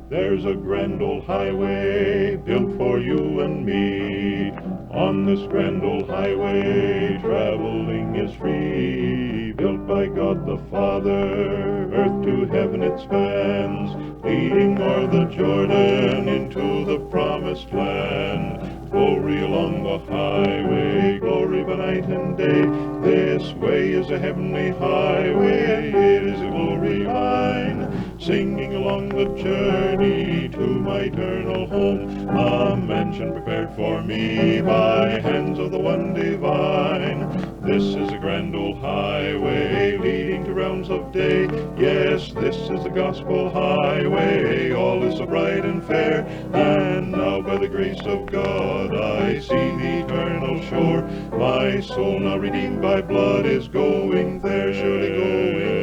There's a grand old highway built for you and me. On this grand old highway traveling is free. Built by God the Father, earth to heaven it spans, leading o'er the Jordan into the promised land. Glory along the highway, glory by night and day. This way is a heavenly highway, it is a glory line. Singing along the journey to my eternal home, a mansion prepared for me by hands of the one divine. This is a grand old highway leading to realms of day. Yes, this is the gospel highway, all is so bright and fair. And now by the grace of God I see the eternal shore. My soul now redeemed by blood is going there, surely going there.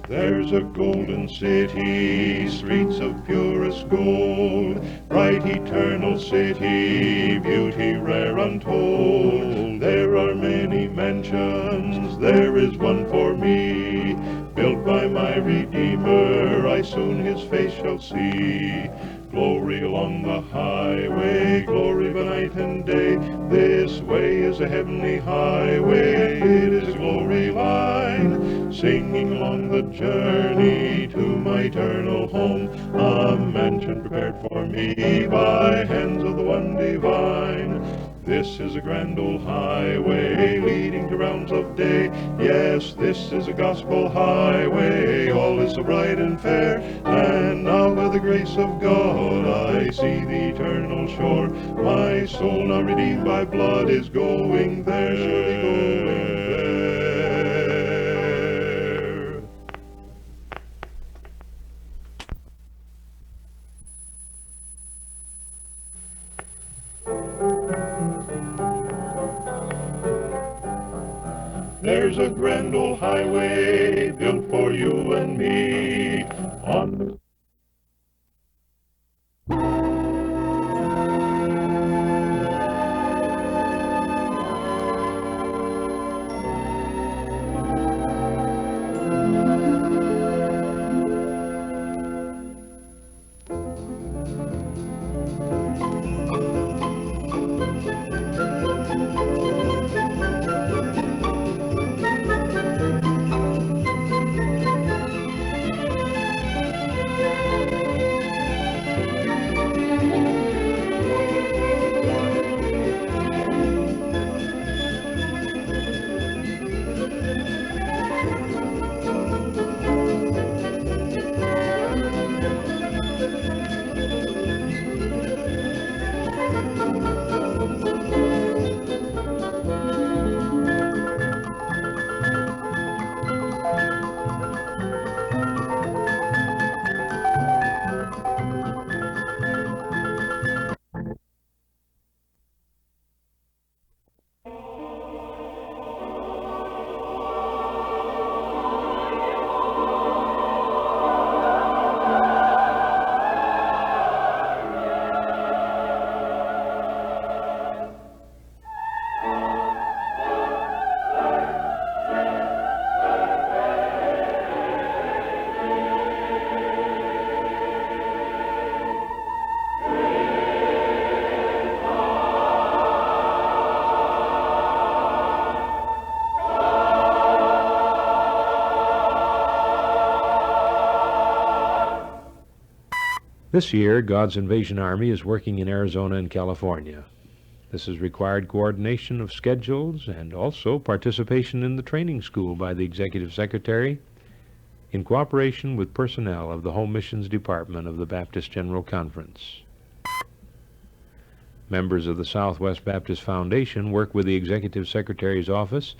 There's a golden city, streets of purest gold, bright eternal city, beauty rare untold. There are many mansions, there is one for me, built by my Redeemer, I soon his face shall see. Glory along the highway, glory by night and day. This way is a heavenly highway, it is a glory line. Singing along the journey to my eternal home, a mansion prepared for me by hands of the one divine. This is a grand old highway leading to realms of day. Yes, this is a gospel highway, all is so bright and fair. And now by the grace of God I see the eternal shore. My soul now redeemed by blood is going there, surely going there. There's a grand old highway built for you and me. On the This year, God's Invasion Army is working in Arizona and California. This has required coordination of schedules and also participation in the training school by the Executive Secretary in cooperation with personnel of the Home Missions Department of the Baptist General Conference. Members of the Southwest Baptist Foundation work with the Executive Secretary's office,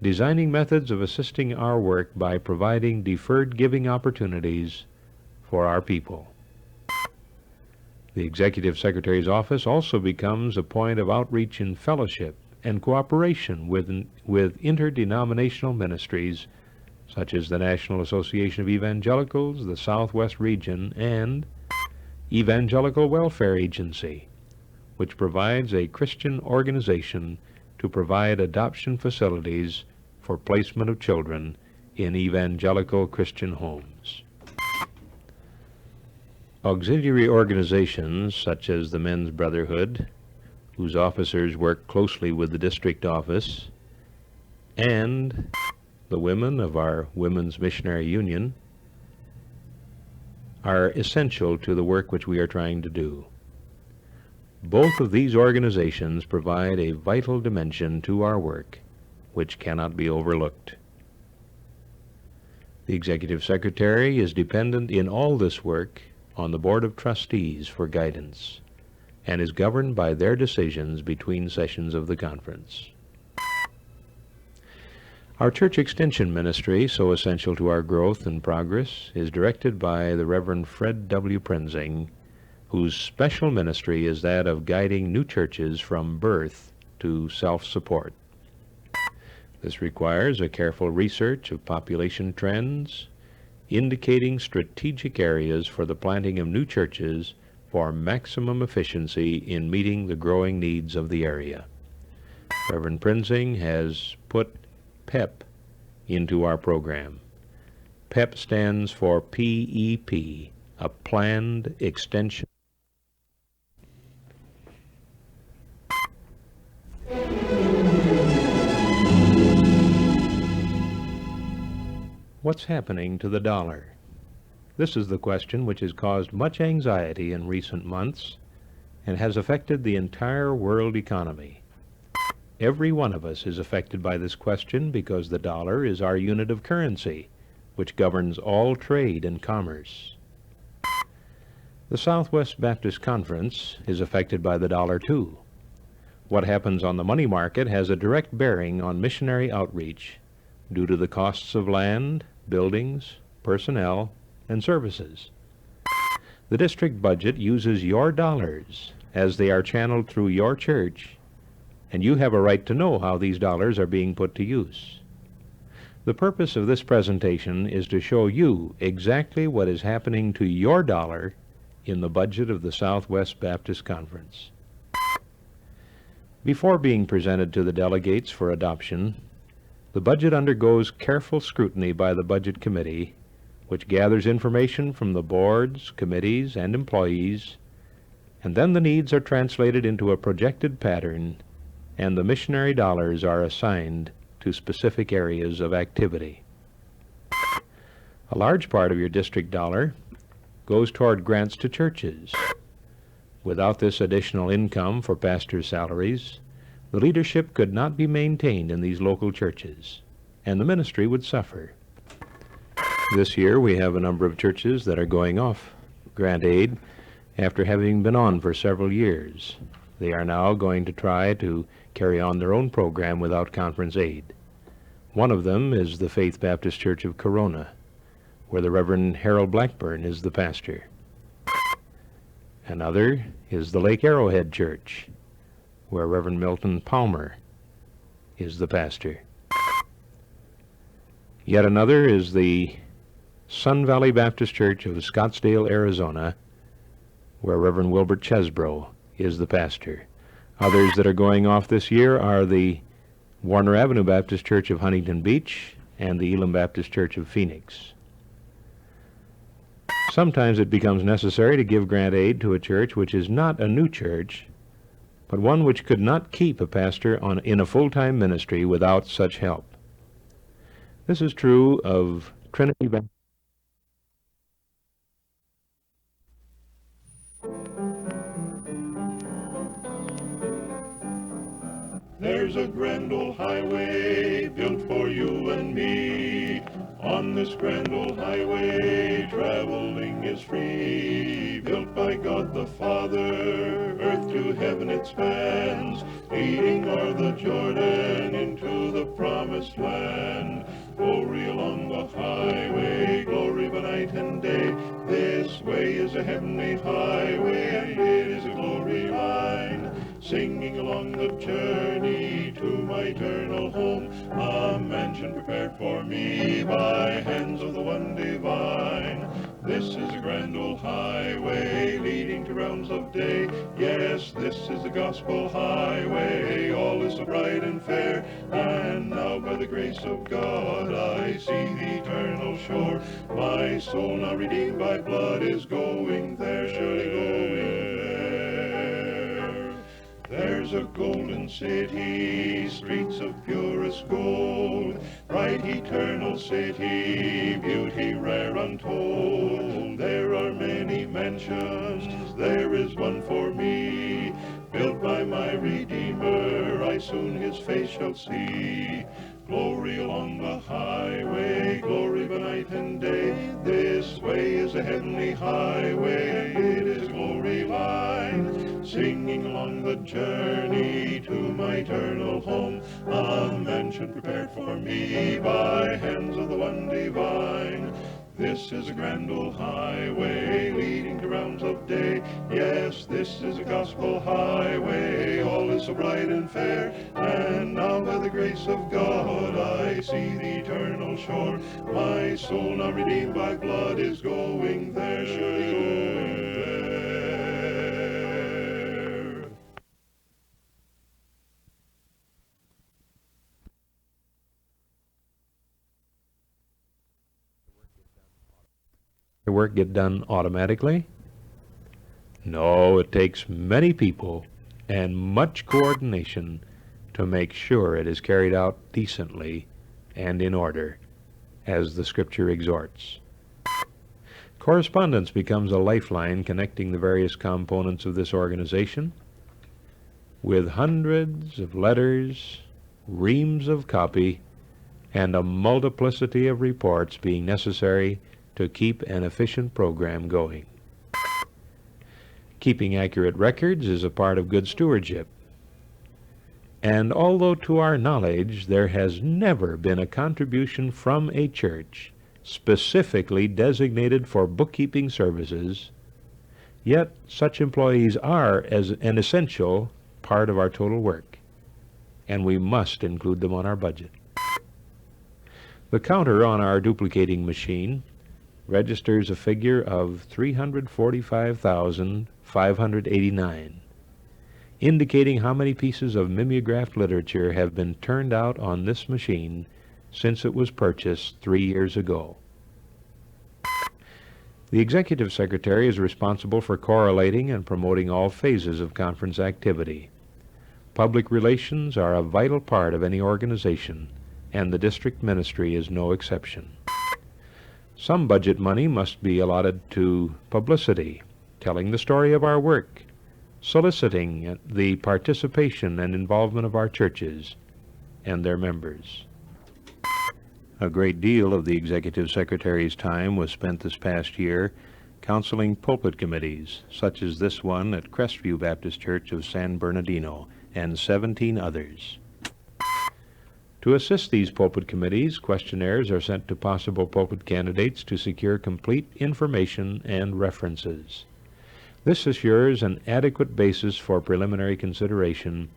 designing methods of assisting our work by providing deferred giving opportunities for our people. The Executive Secretary's office also becomes a point of outreach and fellowship and cooperation with interdenominational ministries such as the National Association of Evangelicals, the Southwest Region, and Evangelical Welfare Agency, which provides a Christian organization to provide adoption facilities for placement of children in evangelical Christian homes. Auxiliary organizations such as the Men's Brotherhood, whose officers work closely with the district office, and the women of our Women's Missionary Union are essential to the work which we are trying to do. Both of these organizations provide a vital dimension to our work which cannot be overlooked. The Executive Secretary is dependent in all this work on the Board of Trustees for guidance and is governed by their decisions between sessions of the conference. Our church extension ministry, so essential to our growth and progress, is directed by the Reverend Fred W. Prenzing, whose special ministry is that of guiding new churches from birth to self-support. This requires a careful research of population trends, indicating strategic areas for the planting of new churches for maximum efficiency in meeting the growing needs of the area. Reverend Prenzing has put PEP into our program. PEP stands for PEP, a planned extension. What's happening to the dollar? This is the question which has caused much anxiety in recent months and has affected the entire world economy. Every one of us is affected by this question because the dollar is our unit of currency, which governs all trade and commerce. The Southwest Baptist Conference is affected by the dollar too. What happens on the money market has a direct bearing on missionary outreach due to the costs of land, buildings, personnel, and services. The district budget uses your dollars as they are channeled through your church, and you have a right to know how these dollars are being put to use. The purpose of this presentation is to show you exactly what is happening to your dollar in the budget of the Southwest Baptist Conference. Before being presented to the delegates for adoption, the budget undergoes careful scrutiny by the Budget Committee, which gathers information from the boards, committees, and employees, and then the needs are translated into a projected pattern, and the missionary dollars are assigned to specific areas of activity. A large part of your district dollar goes toward grants to churches. Without this additional income for pastors' salaries, the leadership could not be maintained in these local churches, and the ministry would suffer. This year we have a number of churches that are going off grant aid after having been on for several years. They are now going to try to carry on their own program without conference aid. One of them is the Faith Baptist Church of Corona, where the Reverend Harold Blackburn is the pastor. Another is the Lake Arrowhead Church, where Reverend Milton Palmer is the pastor. Yet another is the Sun Valley Baptist Church of Scottsdale, Arizona, where Reverend Wilbert Chesbrough is the pastor. Others that are going off this year are the Warner Avenue Baptist Church of Huntington Beach and the Elam Baptist Church of Phoenix. Sometimes it becomes necessary to give grant aid to a church which is not a new church, but one which could not keep a pastor in a full-time ministry without such help. This is true of Trinity Baptist. There's a grand old highway built for you and me. On this grand old highway, traveling is free. Built by God the Father, earth to heaven it spans, leading o'er the Jordan into the promised land. Glory along the highway, glory by night and day. This way is a heavenly highway, and it is a glory line. Singing along the journey to my eternal home, a mansion prepared for me by hands of the one divine. This is a grand old highway leading to realms of day. Yes, this is the gospel highway, all is so bright and fair. And now by the grace of God I see the eternal shore. My soul now redeemed by blood is going there, surely going there. There's a golden city, streets of purest gold, bright eternal city, beauty rare untold. There are many mansions, there is one for me, built by my Redeemer, I soon his face shall see. Glory along the highway, glory by night and day. This way is a heavenly highway, it is a glory line. Singing along the journey to my eternal home, a mansion prepared for me by hands of the one divine. This is a grand old highway leading to realms of day. Yes, this is a gospel highway, all is so bright and fair. And now by the grace of God I see the eternal shore. My soul now redeemed by blood is going there, surely going there. The work get done automatically? No, it takes many people and much coordination to make sure it is carried out decently and in order, as the Scripture exhorts. Correspondence becomes a lifeline connecting the various components of this organization, with hundreds of letters, reams of copy, and a multiplicity of reports being necessary to keep an efficient program going. Keeping accurate records is a part of good stewardship. And although to our knowledge there has never been a contribution from a church specifically designated for bookkeeping services, yet such employees are as an essential part of our total work, and we must include them on our budget. The counter on our duplicating machine registers a figure of 345,589, indicating how many pieces of mimeographed literature have been turned out on this machine since it was purchased 3 years ago. The Executive Secretary is responsible for correlating and promoting all phases of conference activity. Public relations are a vital part of any organization, and the district ministry is no exception. Some budget money must be allotted to publicity, telling the story of our work, soliciting the participation and involvement of our churches and their members. A great deal of the Executive Secretary's time was spent this past year counseling pulpit committees, such as this one at Crestview Baptist Church of San Bernardino, and 17 others. To assist these pulpit committees, questionnaires are sent to possible pulpit candidates to secure complete information and references. This assures an adequate basis for preliminary consideration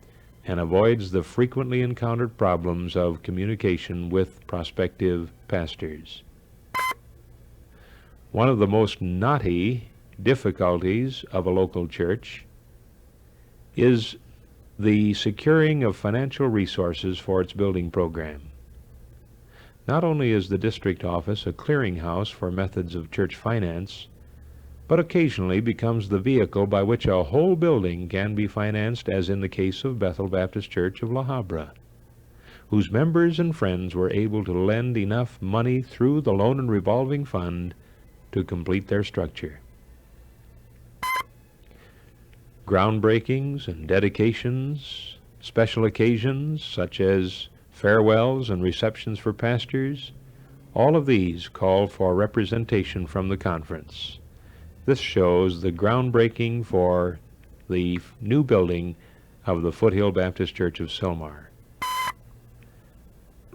and avoids the frequently encountered problems of communication with prospective pastors. One of the most knotty difficulties of a local church is the securing of financial resources for its building program. Not only is the district office a clearinghouse for methods of church finance, but occasionally becomes the vehicle by which a whole building can be financed, as in the case of Bethel Baptist Church of La Habra, whose members and friends were able to lend enough money through the loan and revolving fund to complete their structure. Groundbreakings and dedications Special occasions such as farewells and receptions for pastors, all of these call for representation from the conference. This shows the groundbreaking for the new building of the Foothill Baptist Church of Sylmar.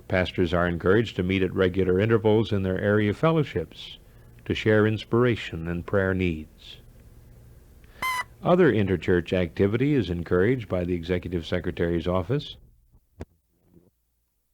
Pastors are encouraged to meet at regular intervals in their area fellowships to share inspiration and prayer needs. Other interchurch activity is encouraged by the Executive Secretary's office.